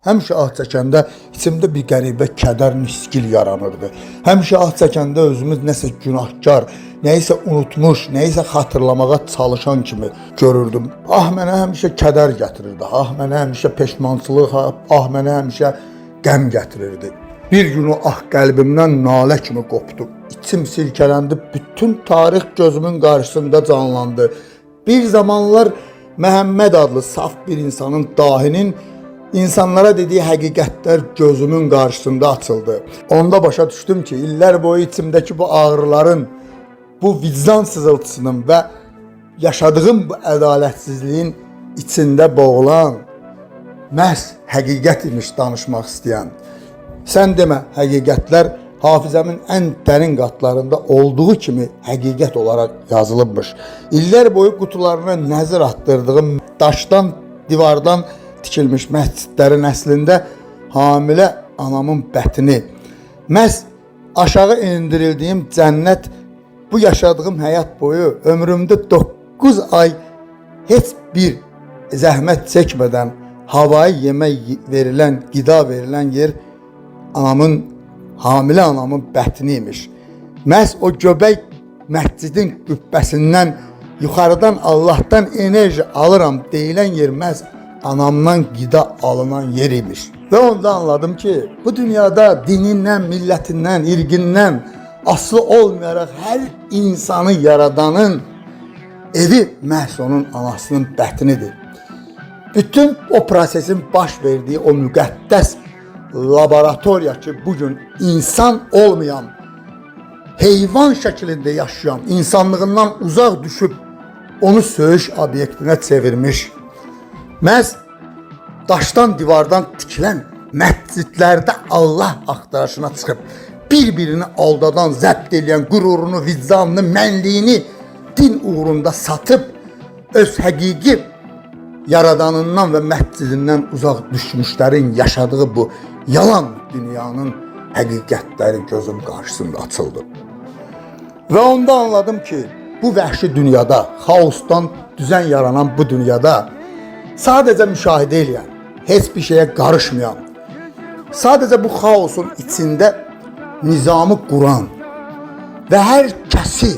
Həmişə ah çəkəndə içimdə bir qəribə kədər, nisgil yaranırdı. Həmişə ah çəkəndə özümüz nəsə günahkar, nəyisə unutmuş, nəyisə xatırlamağa çalışan kimi görürdüm. Ah mənə həmişə kədər gətirirdi. Ah mənə həmişə peşmançılıq, ah mənə həmişə qəm gətirirdi. Bir gün o ah qəlbimdən nalə kimi qopdu. İçim silkələndi, bütün tarix gözümün qarşısında canlandı. Bir zamanlar Məhəmməd adlı saf bir insanın, dahinin İnsanlara dediyi həqiqətlər gözümün qarşısında açıldı. Onda başa düşdüm ki, illər boyu içimdəki bu ağrıların, bu vicdan sızıltısının və yaşadığım bu ədalətsizliyin içində boğulan məhz həqiqət imiş danışmaq istəyən. Sən demə, həqiqətlər hafizəmin ən dərin qatlarında olduğu kimi həqiqət olaraq yazılınmış. İllər boyu qutularına nəzər atdırdığım daşdan, divardan tikilmiş məscidlərin əslində hamilə anamın bətini, məhz aşağı endirildiyim cənnət, bu yaşadığım həyat boyu ömrümdə 9 ay heç bir zəhmət çəkmədən havayı yemək verilən, qida verilən yer hamilə anamın bətini imiş. Məhz o göbək məscidin qübbəsindən yuxarıdan Allahdan enerji alıram deyilən yer məhz anamdan qida alınan yer imiş. Və onda anladım ki, bu dünyada dinindən, millətindən, irqindən aslı olmayaraq hər insanı yaradanın evi məhz onun anasının bətnidir. Bütün o prosesin baş verdiyi o müqəddəs laboratoriya ki, bugün insan olmayan, heyvan şəklində yaşayan, insanlığından uzaq düşüb onu söyüş obyektinə çevirmiş. Məhz daşdan, divardan tikilən məscidlərdə Allah axtarışına çıxıb, bir-birini aldadan, zəbt edən, qürurunu, vicdanını, mənliyini din uğrunda satıb, öz həqiqi yaradanından və məscidindən uzaq düşmüşlərin yaşadığı bu yalan dünyanın həqiqətləri gözüm qarşısında açıldı. Və onda anladım ki, bu vəhşi dünyada, xaosdan düzen yaranan bu dünyada sadəcə müşahidə edən, heç bir şeyə qarışmayan, sadəcə bu xaosun içində nizamı quran və hər kəsi,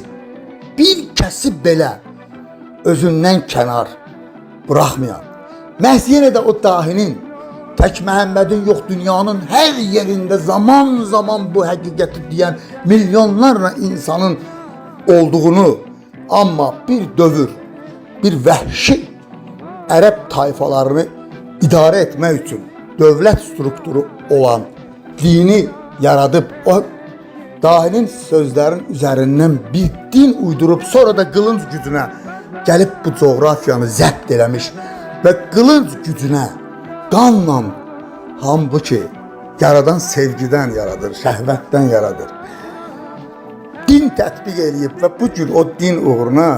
bir kəsi belə özündən kənar buraxmayan, məhz yenə də o dahinin, tək Məhəmmədin yox, dünyanın hər yerində zaman bu həqiqəti deyən milyonlarla insanın olduğunu, amma bir dövr, bir vəhşi Ərəb tayfalarını idarə etmək üçün dövlət strukturu olan dini yaradıb, o dahinin sözlərin üzərindən bir din uydurub, sonra da qılınc gücünə gəlib bu coğrafiyanı zəbt eləmiş və qılınc gücünə qanla, halbuki yaradan sevgidən yaradır, şəhvətdən yaradır, din tətbiq eləyib və bu gün o din uğruna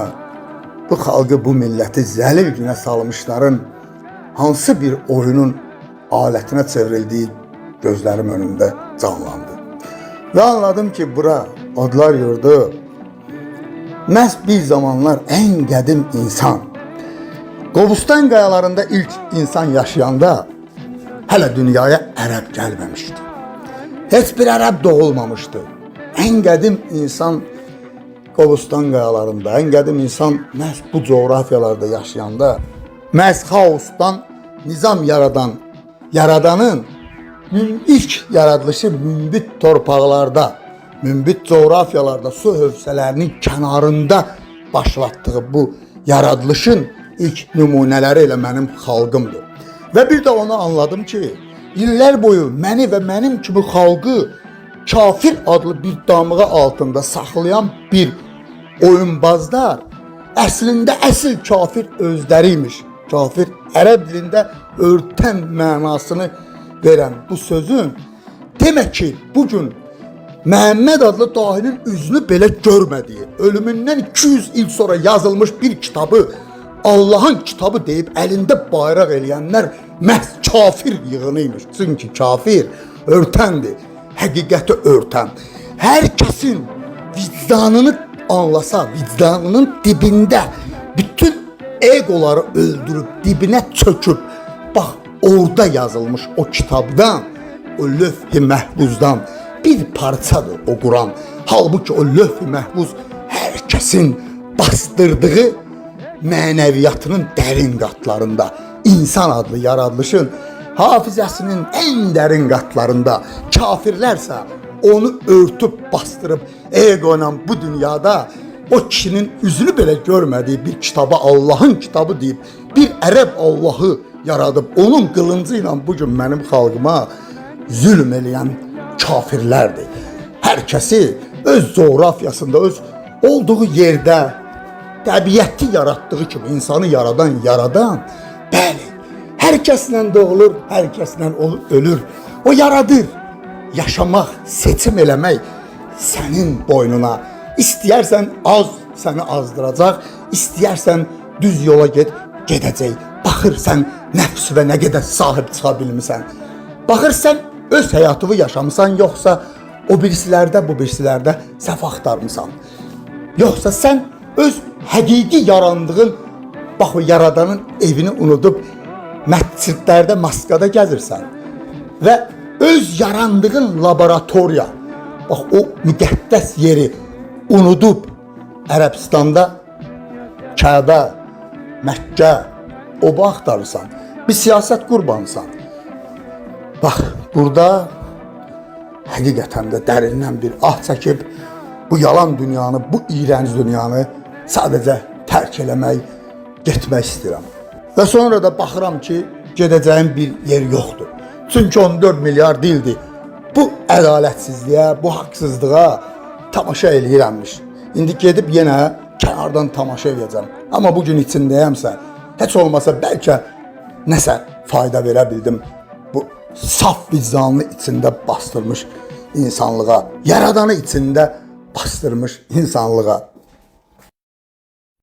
bu xalqı, bu milləti zəlil günə salmışların hansı bir oyunun alətinə çevrildiyi gözlərim önündə canlandı. Və anladım ki, bura adlar yurdu məhz bir zamanlar ən qədim insan, Qobustan qayalarında ilk insan yaşayanda hələ dünyaya ərəb gəlməmişdi. Heç bir ərəb doğulmamışdı. Ən qədim insan Qobustan qayalarında, ən qədim insan məhz bu coğrafiyalarda yaşayanda, məhz xaosdan nizam yaradanın ilk yaradılışı münbit torpaqlarda, münbit coğrafiyalarda, su hövzələrinin kənarında başlatdığı bu yaradılışın ilk nümunələri elə mənim xalqımdır. Və bir də onu anladım ki, illər boyu məni və mənim kimi xalqı kafir adlı bir damğa altında saxlayan bir oyunbazlar əslində əsl kafir özləriymiş. Kafir ərəb dilində örtən mənasını verən bu sözün demək ki, bugün Məhəmməd adlı dahinin üzünü belə görmədiyi, ölümündən 200 il sonra yazılmış bir kitabı Allahın kitabı deyib əlində bayraq eləyənlər məhz kafir yığınıymış. Çünki kafir örtəndir, həqiqəti örtən. Hər kəsin vicdanını anlasa, vicdanının dibində bütün egoları öldürüb, dibinə çöküb, bax orada yazılmış o kitabdan, o lövh-i məhfuzdan bir parçadır o Quran. Halbuki o lövh-i məhfuz hər kəsin bastırdığı mənəviyyatının dərin qatlarında, insan adlı yaradılışın hafizəsinin ən dərin qatlarında, kafirlərsə onu örtüb, bastırıb, eqoyla bu dünyada o kişinin üzünü belə görmədiyi bir kitaba Allahın kitabı deyib, bir ərəb Allahı yaradıb, onun qılıncı ilə bugün mənim xalqıma zülm eləyən kafirlərdir. Hər kəsi öz coğrafiyasında, öz olduğu yerdə, təbiəti yaratdığı kimi insanı yaradan, bəli, hər kəslə doğulur, hər kəslə ölür. O yaradır. Yaşamaq, seçim eləmək sənin boynuna. İstəyərsən az səni azdıracaq, istəyərsən düz yola gedəcək. Baxırsan nəfs və nə qədər sahib çıxa bilmirsən. Baxırsan öz həyatını yaşamısan, yoxsa o birisilərdə, bu birisilərdə səhv axtarmısan. Yoxsa sən öz həqiqi yarandığın, bax o yaradanın evini unudub məscidlərdə, maskada gəzirsən və öz yarandığın laboratoriya, bax o müqəddəs yeri unudub Ərəbistanda, Kəbə, Məkkə, oba axtarırsan, bir siyasət qurbansan. Bax, burada həqiqətən də dərindən bir ah çəkib bu yalan dünyanı, bu iyrənc dünyanı sadəcə tərk eləmək, getmək istəyirəm. Və sonra da baxıram ki, gedəcəyim bir yer yoxdur. Çünki 14 milyar dildir. Bu ədalətsizliyə, bu haqsızlığa tamaşa eləyirəmmiş. İndi gedib yenə kənardan tamaşa edəcəm. Amma bugün içindəyəmsə, heç olmasa bəlkə nəsə fayda verə bildim. Bu saf vicdanlı içində bastırmış insanlığa, yaradanı içində bastırmış insanlığa.